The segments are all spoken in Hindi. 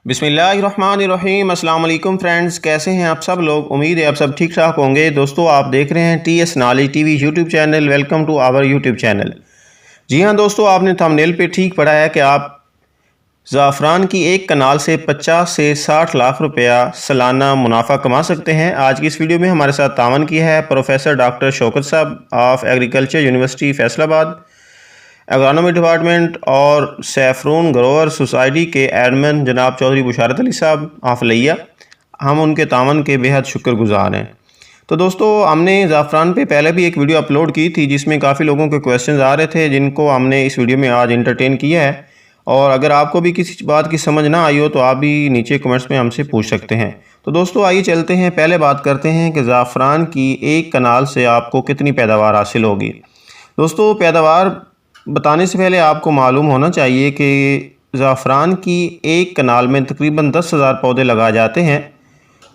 बिस्मिल्लाहिर्रहमानिर्रहीम। अस्सलाम वालेकुम फ्रेंड्स, कैसे हैं आप सब लोग। उम्मीद है आप सब ठीक ठाक होंगे। दोस्तों, आप देख रहे हैं TS knowledge TV YouTube channel. Welcome to our YouTube channel. जी हाँ दोस्तों, आपने थंबनेल पे ठीक पढ़ा है कि आप ज़ाफ़रान की एक कनाल से 50 से 60 लाख रुपया सालाना मुनाफा कमा सकते हैं। आज की इस वीडियो में हमारे साथ तावन किया है प्रोफेसर डॉक्टर शौकत साहब of agriculture university Faisalabad, agronomy department, और सैफरून ग्रोवर सोसाइटी के एडमिन जनाब चौधरी बुशारत अली साहब ऑफ लिया। हम उनके तावन के बेहद शुक्रगुजार हैं। तो दोस्तों, हमने ज़ाफ़रान पे पहले भी एक वीडियो अपलोड की थी जिसमें काफ़ी लोगों के क्वेश्चंस आ रहे थे, जिनको हमने इस वीडियो में आज इंटरटेन किया है। और अगर आपको भी किसी बात की समझ ना आई हो तो आप भी नीचे कमेंट्स में हमसे पूछ सकते हैं। तो दोस्तों, आइए चलते हैं, पहले बात करते हैं कि ज़ाफ़रान की एक कनाल से आपको कितनी पैदावार हासिल होगी। दोस्तों, पैदावार बताने से पहले आपको मालूम होना चाहिए कि ज़ाफ़रान की एक कनाल में तकरीबन 10,000 पौधे लगाए जाते हैं।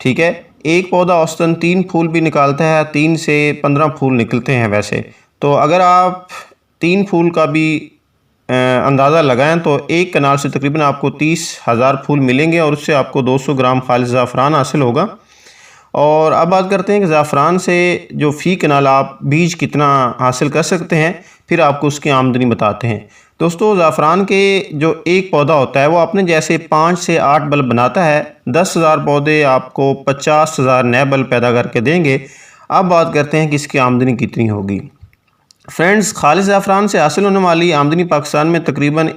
ठीक है, एक पौधा औसतन 3 फूल भी निकालता है, 3 से 15 फूल निकलते हैं वैसे। तो अगर आप 3 फूल का भी अंदाज़ा लगाएं तो एक कनाल से तकरीबन आपको 30,000 फूल मिलेंगे और उससे आपको 200 ग्राम खालिस ज़ाफ़रान हासिल होगा। और अब बात करते हैं कि ज़ाफ़रान से जो फ़ी कनाल आप बीज कितना हासिल कर सकते हैं, फिर आपको उसकी आमदनी बताते हैं। दोस्तों, ज़ाफ़रान के जो एक पौधा होता है वो अपने जैसे 5 से 8 बल्ब बनाता है। 10,000 पौधे आपको 50,000 नए बल्ब पैदा करके देंगे। अब बात करते हैं कि इसकी आमदनी कितनी होगी। फ्रेंड्स, खालिस ज़ाफ़रान से हासिल होने वाली आमदनी पाकिस्तान में तकरीबन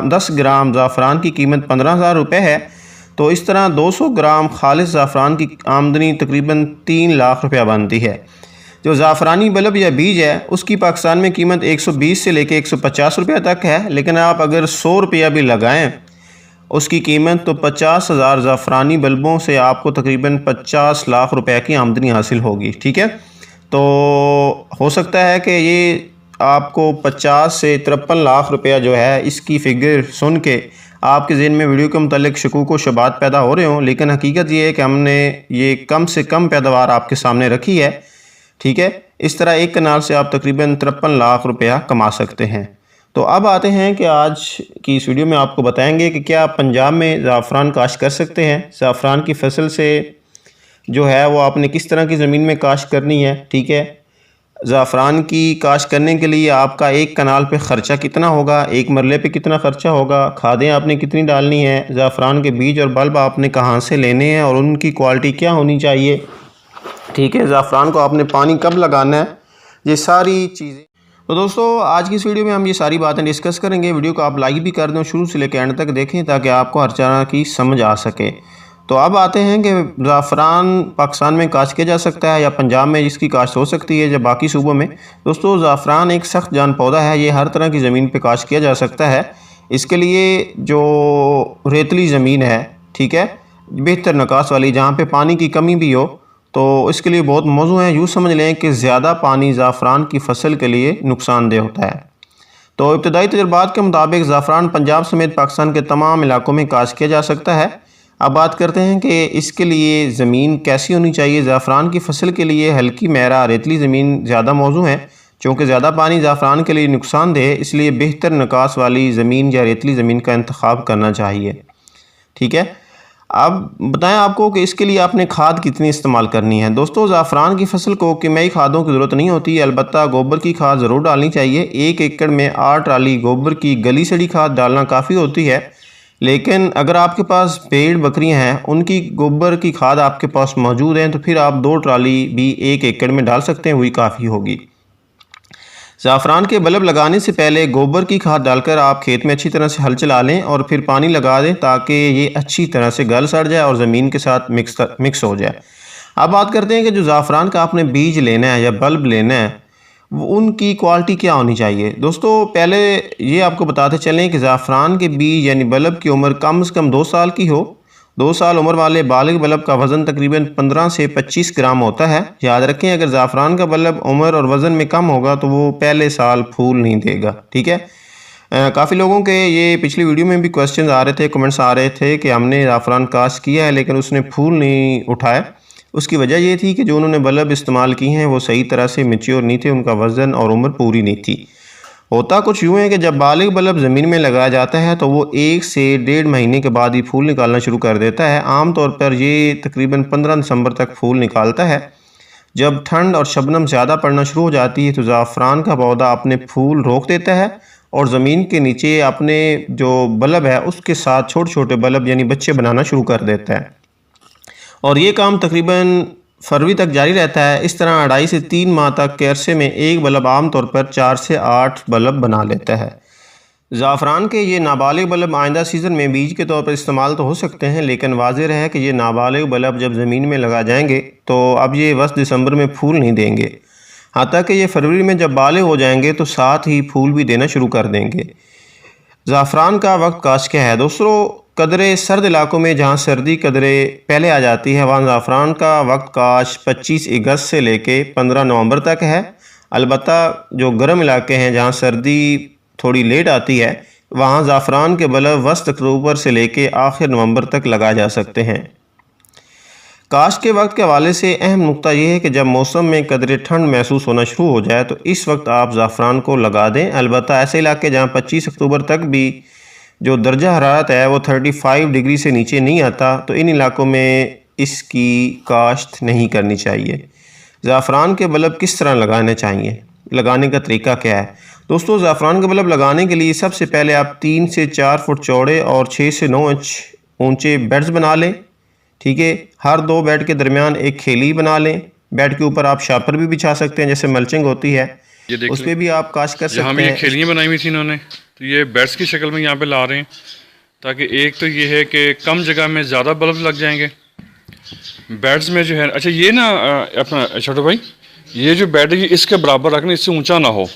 10 ग्राम ज़ाफ़रान की कीमत 15,000 रुपये है। तो इस तरह 200 ग्राम खालिस ज़ाफ़रान की आमदनी तकरीबन 3 लाख रुपया बनती है। जो ज़ाफ़रानी बल्ब या बीज है उसकी पाकिस्तान में कीमत 120 से लेकर 150 रुपये तक है, लेकिन आप अगर 100 रुपया भी लगाएं उसकी कीमत, तो 50,000 ज़ाफ़रानी बल्बों से आपको तकरीबन 50 लाख रुपए की आमदनी हासिल होगी। ठीक है, तो हो सकता है कि ये आपको 50 से 53 लाख रुपया जो है इसकी फ़िगर सुन के आपके ज़हन में वीडियो के मुतालिक शकूक व शुबात पैदा हो रहे हों, लेकिन हकीकत ये है कि हमने ये कम से कम पैदावार आपके सामने रखी है। ठीक है, इस तरह एक कनाल से आप तकरीबन 53 लाख रुपया कमा सकते हैं। तो अब आते हैं कि आज की इस वीडियो में आपको बताएंगे कि क्या आप पंजाब में ज़ाफ़रान काश्त कर सकते हैं। ज़ाफ़रान की फसल से जो है वो आपने किस तरह की ज़मीन में काश्त करनी है। ठीक है, ज़ाफ़रान की काश्त करने के लिए आपका एक कनाल पे ख़र्चा कितना होगा, एक मरले पे कितना ख़र्चा होगा, खादें आपने कितनी डालनी है, ज़ाफ़रान के बीज और बल्ब आपने कहाँ से लेने हैं और उनकी क्वालिटी क्या होनी चाहिए। ठीक है, ज़ाफ़रान को आपने पानी कब लगाना है, ये सारी चीज़ें। तो दोस्तों, आज की इस वीडियो में हम ये सारी बातें डिस्कस करेंगे। वीडियो को आप लाइक भी कर दें, शुरू से लेकर एंड तक देखें ताकि आपको हर तरह की समझ आ सके। तो अब आते हैं कि ज़ाफ़रान पाकिस्तान में काश्त किया जा सकता है या पंजाब में इसकी काश्त हो सकती है या बाकी सूबों में। दोस्तों, ज़ाफ़रान एक सख्त जान पौधा है, ये हर तरह की ज़मीन पे काश्त किया जा सकता है। इसके लिए जो रेतली ज़मीन है, ठीक है, बेहतर निकास वाली, जहाँ पे पानी की कमी भी हो, तो इसके लिए बहुत मौजू है। यूँ समझ लें कि ज़्यादा पानी ज़ाफ़रान की फसल के लिए नुकसानदेह होता है। तो इब्तदाई तजुर्बात के मुताबिक ज़ाफ़रान पंजाब समेत पाकिस्तान के तमाम इलाकों में काश्त किया जा सकता है। अब बात करते हैं कि इसके लिए ज़मीन कैसी होनी चाहिए। ज़ाफ़रान की फसल के लिए हल्की मेरा रेतली ज़मीन ज़्यादा मौजू है, चूँकि ज़्यादा पानी ज़ाफ़रान के लिए नुकसानदेह, इसलिए बेहतर निकास वाली ज़मीन या रेतली ज़मीन का इंतखाब करना चाहिए। ठीक है, अब बताएं आपको कि इसके लिए आपने खाद कितनी इस्तेमाल करनी है। दोस्तों, ज़ाफ़रान की फसल को कीमयाई खादों की ज़रूरत नहीं होती, अलबत्ता गोबर की खाद ज़रूर डालनी चाहिए। 1 एकड़ में 8 ट्राली गोबर की गली सड़ी खाद डालना काफ़ी होती है, लेकिन अगर आपके पास भेड़ बकरियां हैं, उनकी गोबर की खाद आपके पास मौजूद है, तो फिर आप 2 ट्राली भी 1 एकड़ में डाल सकते हैं, वही काफ़ी होगी। ज़ाफ़रान के बल्ब लगाने से पहले गोबर की खाद डालकर आप खेत में अच्छी तरह से हल चला लें और फिर पानी लगा दें ताकि ये अच्छी तरह से गल सड़ जाए और ज़मीन के साथ मिक्स हो जाए। अब बात करते हैं कि जो ज़ाफ़रान का आपने बीज लेना है या बल्ब लेना है, वो उनकी क्वालिटी क्या होनी चाहिए। दोस्तों, पहले ये आपको बताते चलें कि ज़ाफ़रान के बीज यानी बल्ब की उम्र कम से कम 2 साल की हो। 2 साल उम्र वाले बालिग बल्ब का वज़न तकरीबन 15 से 25 ग्राम होता है। याद रखें, अगर ज़ाफ़रान का बल्ब उम्र और वज़न में कम होगा तो वो पहले साल फूल नहीं देगा। ठीक है, काफ़ी लोगों के ये पिछली वीडियो में भी क्वेश्चन आ रहे थे, कमेंट्स आ रहे थे कि हमने ज़ाफ़रान काश्त किया है लेकिन उसने फूल नहीं उठाया। उसकी वजह ये थी कि जो उन्होंने बल्ब इस्तेमाल किए हैं वो सही तरह से मैच्योर नहीं थे, उनका वज़न और उम्र पूरी नहीं थी। होता कुछ यूँ है कि जब बालिग बल्ब ज़मीन में लगाया जाता है तो वो 1 से 1.5 महीने के बाद ही फूल निकालना शुरू कर देता है। आम तौर पर ये तकरीबन 15 दिसंबर तक फूल निकालता है। जब ठंड और शबनम ज़्यादा पड़ना शुरू हो जाती है तो ज़ाफ़रान का पौधा अपने फूल रोक देता है और ज़मीन के नीचे अपने जो बल्ब है उसके साथ छोटे छोटे बल्ब यानी बच्चे बनाना शुरू कर देता है और ये काम तकरीबन फरवरी तक जारी रहता है। इस तरह 2.5 से 3 माह तक के अरसे में एक बल्ब आमतौर पर 4 से 8 बल्ब बना लेता है। ज़ाफ़रान के ये नाबालिग बल्ब आइंदा सीज़न में बीज के तौर पर इस्तेमाल तो हो सकते हैं, लेकिन वाज़ेह है कि ये नाबालिग बल्ब जब ज़मीन में लगा जाएंगे तो अब ये बस दिसंबर में फूल नहीं देंगे, हालांकि कि ये फरवरी में जब बालिग हो जाएंगे तो साथ ही फूल भी देना शुरू कर देंगे। ज़ाफ़रान का वक्त काश क्या है दोस्तों, कदरे सर्द इलाकों में जहाँ सर्दी कदरे पहले आ जाती है वहाँ ज़ाफ़रान का वक्त काश 25 अगस्त से लेके 15 नवंबर तक है। अलबत्ता जो गर्म इलाके हैं जहाँ सर्दी थोड़ी लेट आती है वहाँ ज़ाफ़रान के बल्ब वस्त अक्टूबर से लेके आखिर नवंबर तक लगाए जा सकते हैं। काश्त के वक्त के हवाले से अहम नुक्ता यह है कि जब मौसम में कदरे ठंड महसूस होना शुरू हो जाए तो इस वक्त आप ज़ाफ़रान को लगा दें। अलबत्ता ऐसे इलाके जहाँ 25 अक्टूबर तक भी जो दर्जा हरारत है वो 35 डिग्री से नीचे नहीं आता तो इन इलाकों में इसकी काश्त नहीं करनी चाहिए। ज़ाफ़रान के बल्ब किस तरह लगाने चाहिए, लगाने का तरीका क्या है दोस्तों? ज़ाफ़रान के बल्ब लगाने के लिए सबसे पहले आप 3 से 4 फुट चौड़े और 6 से 9 इंच ऊंचे बेड्स बना लें। ठीक है, हर 2 बेड के दरमियान एक खेली बना लें। बेड के ऊपर आप शापर भी बिछा सकते हैं, जैसे मल्चिंग होती है उस पर भी आप काश कर सकते हैं। यहाँ भी ये खेलियाँ बनाई हुई थी इन्होंने, तो ये बेड्स की शक्ल में यहाँ पे ला रहे हैं ताकि एक तो ये है कि कम जगह में ज़्यादा बल्ब लग जाएंगे बेड्स में जो है। अच्छा ये ना अपना छोटो भाई, ये जो बेड है ये इसके बराबर रखना, इससे ऊंचा ना हो,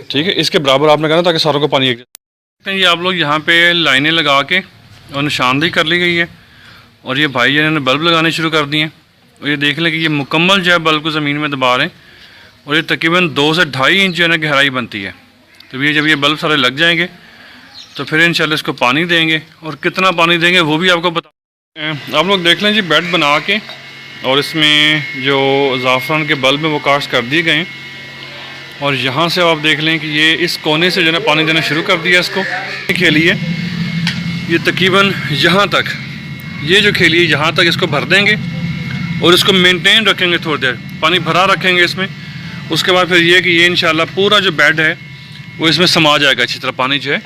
ठीक है, इसके बराबर आपने करना ताकि सारों को पानी। ये आप लोग यहाँ पे लाइनें लगा के और निशानदेही कर ली गई है और ये भाई इन्होंने बल्ब लगाने शुरू कर दिए और ये देख लें कि ये मुकम्मल जो है बल्ब को ज़मीन में दबा रहे हैं और ये तकरीबन 2 से 2.5 इंच जो है ना गहराई बनती है। तो ये जब ये बल्ब सारे लग जाएंगे तो फिर इंशाल्लाह इसको पानी देंगे और कितना पानी देंगे वो भी आपको बता। आप लोग देख लें जी बेड बना के और इसमें जो ज़ाफ़रान के बल्ब में वो कास्ट कर दिए गए और यहाँ से आप देख लें कि ये इस कोने से जो है पानी देना शुरू कर दिया इसको खेली है। ये तकरीबन यहाँ तक, ये जो खेली है यहाँ तक इसको भर देंगे और इसको मेंटेन रखेंगे, थोड़ी देर पानी भरा रखेंगे इसमें। उसके बाद फिर ये कि ये इंशाल्लाह पूरा जो बेड है वो इसमें समा जाएगा अच्छी तरह पानी जो है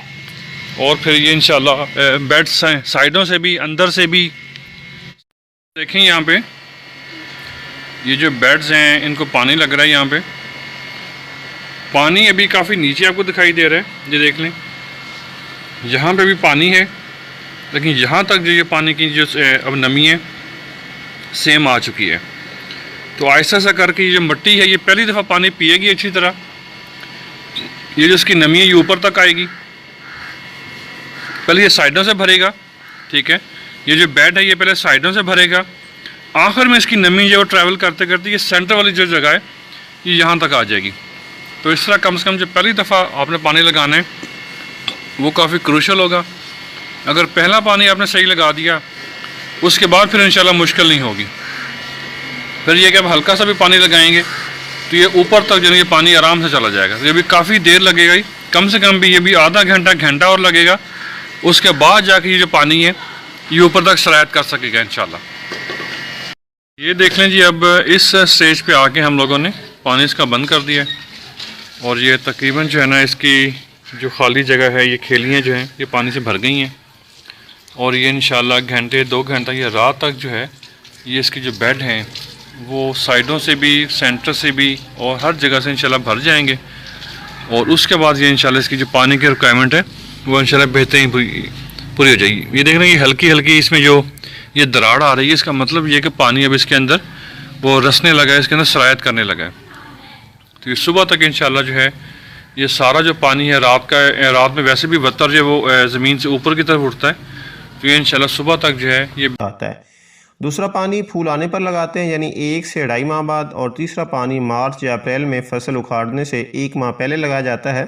और फिर ये इंशाल्लाह बेड साइडों से भी अंदर से भी। देखें यहाँ पे ये जो बेड्स हैं इनको पानी लग रहा है, यहाँ पे पानी अभी काफ़ी नीचे आपको दिखाई दे रहा है। ये देख लें यहाँ पे भी पानी है, लेकिन यहाँ तक जो ये पानी की जो अब नमी है सेम आ चुकी है। तो ऐसा ऐसा करके ये जो मिट्टी है ये पहली दफ़ा पानी पिएगी अच्छी तरह। ये जो इसकी नमी है ये ऊपर तक आएगी, पहले ये साइडों से भरेगा, ठीक है, ये जो बेड है ये पहले साइडों से भरेगा, आखिर में इसकी नमी जो ट्रैवल करते करते ये सेंटर वाली जो जगह है ये यहाँ तक आ जाएगी। तो इस तरह कम से कम जो पहली दफ़ा आपने पानी लगाना है वो काफ़ी क्रूशल होगा। अगर पहला पानी आपने सही लगा दिया उसके बाद फिर इंशाल्लाह मुश्किल नहीं होगी। फिर ये कि अब हल्का सा भी पानी लगाएंगे तो ये ऊपर तक जो है ये पानी आराम से चला जाएगा। ये भी काफ़ी देर लगेगा ही, कम से कम भी ये भी आधा घंटा और लगेगा। उसके बाद जाके ये जो पानी है ये ऊपर तक सरायत कर सकेगा इंशाल्लाह। ये देख लें जी, अब इस स्टेज पे आके हम लोगों ने पानी इसका बंद कर दिया और ये तकरीबन जो है ना इसकी जो खाली जगह है ये खेलियाँ जो हैं ये पानी से भर गई हैं और ये इंशाल्लाह घंटे 2 घंटा या रात तक जो है ये इसकी जो बेड हैं वो साइडों से भी सेंटर से भी और हर जगह से इंशाल्लाह भर जाएंगे और उसके बाद ये इंशाल्लाह इसकी जो पानी की रिक्वायरमेंट है वो इंशाल्लाह बेहतरीन पूरी हो जाएगी। ये देख रहे हैं ये हल्की हल्की इसमें जो ये दरार आ रही है, इसका मतलब ये कि पानी अब इसके अंदर वो रसने लगा है, इसके अंदर सरायत करने लगा है। तो ये सुबह तक इंशाल्लाह जो है ये सारा जो पानी है रात में वैसे भी बदतर जो वो ज़मीन से ऊपर की तरफ उठता है, तो ये इंशाल्लाह सुबह तक जो है ये आता है। दूसरा पानी फूल आने पर लगाते हैं, यानी 1 से 2.5 माह बाद, और तीसरा पानी मार्च या अप्रैल में फसल उखाड़ने से 1 माह पहले लगाया जाता है।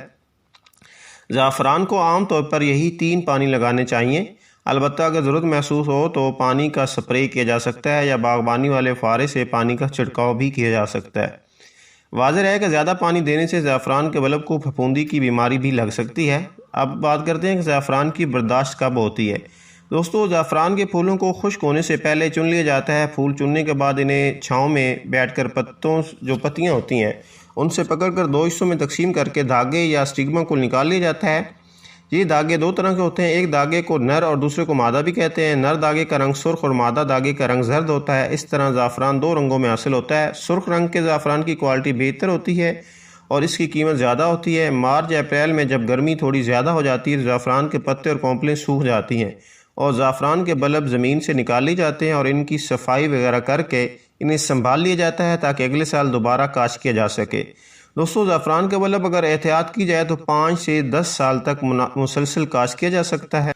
ज़ाफ़रान को आम तौर पर यही 3 पानी लगाने चाहिए। अलबत्ता अगर ज़रूरत महसूस हो तो पानी का स्प्रे किया जा सकता है या बागबानी वाले फारे से पानी का छिड़काव भी किया जा सकता है। वाज़ेह है कि ज़्यादा पानी देने से ज़ाफ़रान के बल्ब को फफूंदी की बीमारी भी लग सकती है। अब बात करते हैं कि ज़ाफ़रान की बर्दाश्त कब होती है। दोस्तों, ज़ाफ़रान के फूलों को खुश्क होने से पहले चुन लिया जाता है। फूल चुनने के बाद इन्हें छाँव में बैठकर पत्तियाँ होती हैं उनसे पकड़कर दो हिस्सों में तकसीम करके धागे या स्टिग्मा को निकाल लिया जाता है। ये धागे दो तरह के होते हैं, एक धागे को नर और दूसरे को मादा भी कहते हैं। नर धागे का रंग सुर्ख और मादा धागे का रंग जर्द होता है। इस तरह ज़ाफ़रान दो रंगों में हासिल होता है। सुर्ख रंग के ज़ाफ़रान की क्वालिटी बेहतर होती है और इसकी कीमत ज़्यादा होती है। मार्च या अप्रैल में जब गर्मी थोड़ी ज़्यादा हो जाती है तो ज़ाफ़रान के पत्ते और कॉम्पलें सूख जाती हैं और ज़ाफ़रान के बल्ब ज़मीन से निकाल लिए जाते हैं और इनकी सफाई वगैरह करके इन्हें संभाल लिया जाता है ताकि अगले साल दोबारा काश्त किया जा सके। दोस्तों, ज़ाफ़रान के बल्ब अगर एहतियात की जाए तो 5 से 10 साल तक मुसलसल काश्त किया जा सकता है।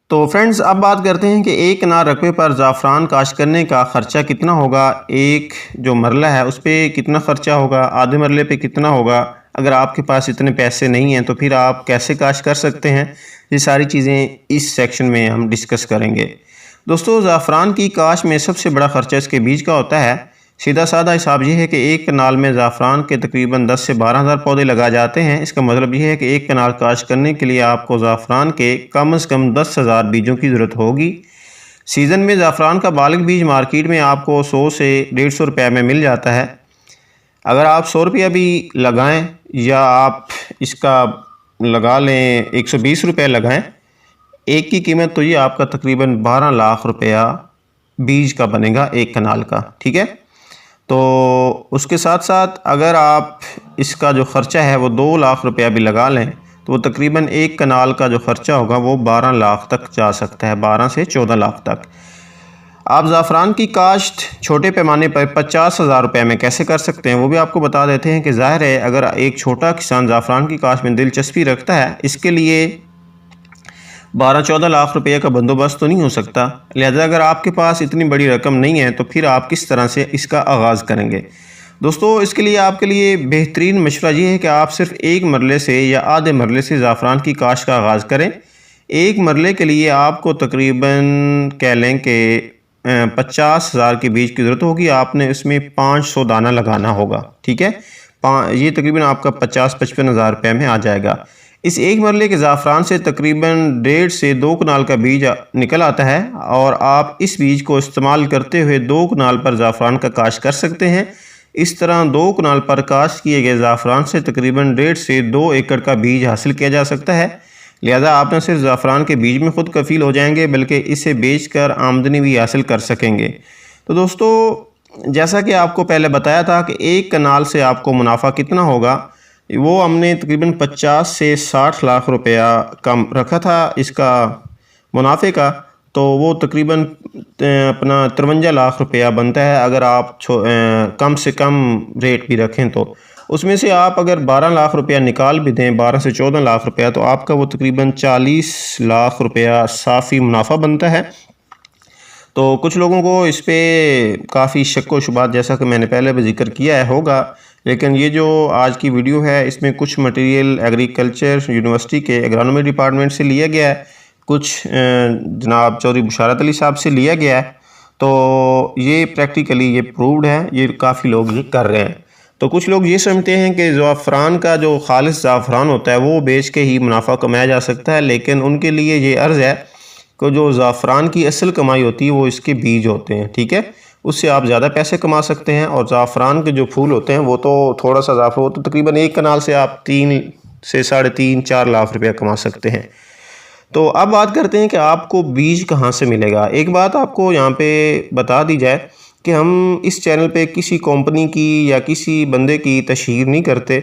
तो फ्रेंड्स, अब बात करते हैं कि एक कनाल रकबे पर ज़ाफ़रान काश्त करने का ख़र्चा कितना होगा। एक जो मरला है उस पर कितना ख़र्चा होगा, आधे मरले पे कितना होगा। अगर आपके पास इतने पैसे नहीं हैं तो फिर आप कैसे काश्त कर सकते हैं, ये सारी चीज़ें इस सेक्शन में हम डिस्कस करेंगे। दोस्तों, ज़ाफ़रान की काश्त में सबसे बड़ा ख़र्चा इसके बीज का होता है। सीधा साधा हिसाब यह है कि एक कनाल में ज़ाफ़रान के तकरीबन 10 से 12 हज़ार पौधे लगाए जाते हैं। इसका मतलब यह है कि एक कनाल काश्त करने के लिए आपको ज़ाफ़रान के कम से कम 10,000 बीजों की ज़रूरत होगी। सीज़न में ज़ाफ़रान का बालिग बीज मार्केट में आपको 100 से 150 रुपये में मिल जाता है। अगर आप 100 रुपया भी लगाएं या आप इसका लगा लें 120 रुपये लगाएं, एक की कीमत तो ये आपका तकरीबन 12 लाख रुपया बीज का बनेगा एक कनाल का। ठीक है, तो उसके साथ साथ अगर आप इसका जो ख़र्चा है वो 2 लाख रुपया भी लगा लें तो वो तकरीबन एक कनाल का जो ख़र्चा होगा वो 12 लाख तक जा सकता है, 12 से 14 लाख तक। आप ज़ाफ़रान की काश्त छोटे पैमाने पर 50,000 रुपये में कैसे कर सकते हैं वो भी आपको बता देते हैं कि ज़ाहिर है अगर एक छोटा किसान ज़ाफ़रान की काश्त में दिलचस्पी रखता है, इसके लिए 12-14 लाख रुपये का बंदोबस्त तो नहीं हो सकता। लिहाजा अगर आपके पास इतनी बड़ी रकम नहीं है तो फिर आप किस तरह से इसका आगाज़ करेंगे। दोस्तों, इसके लिए आपके लिए बेहतरीन मशवरा ये है कि आप सिर्फ एक मरले से या आधे मरले से ज़ाफ़रान की काश्त का आगाज़ करें। एक मरले के लिए आपको तकरीबन कह लें कि 50,000 के बीज की ज़रूरत होगी। आपने उसमें 500 दाना लगाना होगा। ठीक है, ये तकरीबन आपका 50-55 हज़ार रुपये में आ जाएगा। इस एक मरले के ज़ाफ़रान से तकरीबन 1.5 से 2 कनाल का बीज निकल आता है और आप इस बीज को इस्तेमाल करते हुए 2 कनाल पर ज़ाफ़रान का काश्त कर सकते हैं। इस तरह 2 कनाल पर काश्त किए गए ज़ाफ़रान से तकरीबन 1.5 से 2 एकड़ का बीज हासिल किया जा सकता है। लिहाजा आप न सिर्फ ज़ाफ़रान के बीज में ख़ुद कफ़ील हो जाएंगे बल्कि इसे बेचकर आमदनी भी हासिल कर सकेंगे। तो दोस्तों, जैसा कि आपको पहले बताया था कि एक कनाल से आपको मुनाफा कितना होगा, वो हमने तकरीबन 50 से 60 लाख रुपया कम रखा था इसका मुनाफे का, तो वो तकरीबन अपना 53 लाख रुपया बनता है। अगर आप कम से कम रेट भी रखें तो उसमें से आप अगर 12 लाख रुपया निकाल भी दें, 12 से 14 लाख रुपया, तो आपका वो तकरीबन 40 लाख रुपया साफ़ी मुनाफा बनता है। तो कुछ लोगों को इस पर काफ़ी शक व शुबात, जैसा कि मैंने पहले भी जिक्र किया है, होगा, लेकिन ये जो आज की वीडियो है इसमें कुछ मटेरियल एग्रीकल्चर यूनिवर्सिटी के एग्रोनॉमी डिपार्टमेंट से लिया गया है, कुछ जनाब चौधरी बुशारत अली साहब से लिया गया है। तो ये प्रैक्टिकली ये प्रूव्ड है, ये काफ़ी लोग ये कर रहे हैं। तो कुछ लोग ये समझते हैं कि ज़ाफ़रान का जो खालिस ज़ाफ़रान होता है वो बेच के ही मुनाफा कमाया जा सकता है, लेकिन उनके लिए ये अर्ज़ है कि जो ज़ाफ़रान की असल कमाई होती है वो इसके बीज होते हैं। ठीक है, उससे आप ज़्यादा पैसे कमा सकते हैं। और ज़ाफ़रान के जो फूल होते हैं वो तो थोड़ा सा ज़ाफ़र हो तो तकरीबन एक कनाल से आप 3 से 3.5-4 लाख रुपया कमा सकते हैं। तो अब बात करते हैं कि आपको बीज कहाँ से मिलेगा। एक बात आपको यहाँ पे बता दी जाए कि हम इस चैनल पे किसी कंपनी की या किसी बंदे की तशहीर नहीं करते।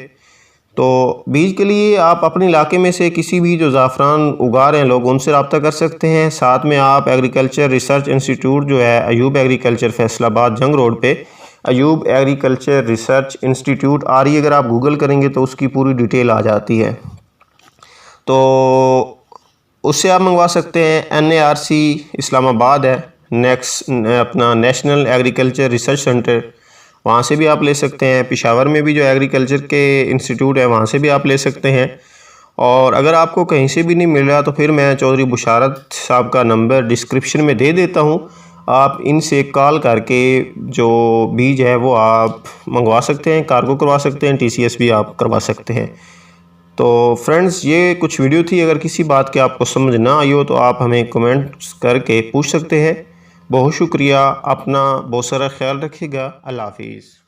तो बीज के लिए आप अपने इलाके में से किसी भी जो ज़ाफ़रान उगा रहे हैं लोग, उनसे रब्ता कर सकते हैं। साथ में आप एग्रीकल्चर रिसर्च इंस्टीट्यूट जो है अयूब एग्रीकल्चर फैसलाबाद जंग रोड पे, अयूब एग्रीकल्चर रिसर्च इंस्टीट्यूट आ रही है, अगर आप गूगल करेंगे तो उसकी पूरी डिटेल आ जाती है। तो उससे आप मंगवा सकते हैं। NARC इस्लामाबाद है, अपना नेशनल एग्रीकल्चर रिसर्च सेंटर, वहाँ से भी आप ले सकते हैं। पेशावर में भी जो एग्रीकल्चर के इंस्टीट्यूट है वहाँ से भी आप ले सकते हैं। और अगर आपको कहीं से भी नहीं मिल रहा तो फिर मैं चौधरी बुशारत साहब का नंबर डिस्क्रिप्शन में दे देता हूँ, आप इनसे कॉल करके जो बीज है वो आप मंगवा सकते हैं, कार्गो करवा सकते हैं, TCS भी आप करवा सकते हैं। तो फ्रेंड्स, ये कुछ वीडियो थी। अगर किसी बात के आपको समझ ना आई हो तो आप हमें कमेंट्स करके पूछ सकते हैं। बहुत शुक्रिया। अपना बहुत सारा ख्याल रखिएगा। अल्लाह हाफिज़।